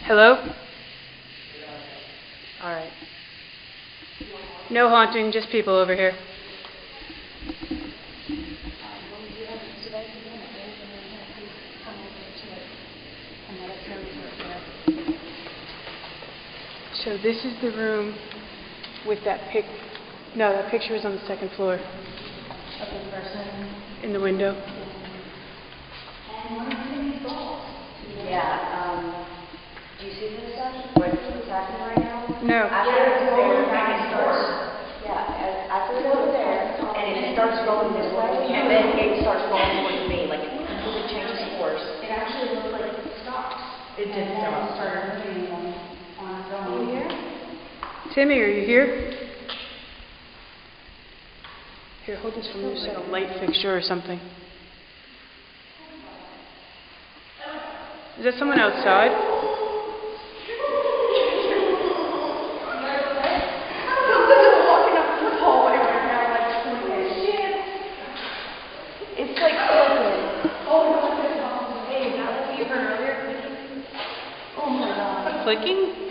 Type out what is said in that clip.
Hello? Alright. No haunting, just people over here. So this is the room with that that picture is on the second floor. Of the person in the window. And one of these balls. Yeah, do you see this stuff? What's happening right now? No. After it's over there, it starts. Yeah, after it's over there, and it starts going this way, and then it starts going towards me, like it completely changes course. It actually looked like it stopped. It did stop. It started moving on its own. Here? Timmy, are you here? Here, hold this for me. Just like a light fixture or something. Is that someone outside? It's like clicking. Oh, hey, is that what you heard earlier? Oh my god. Clicking?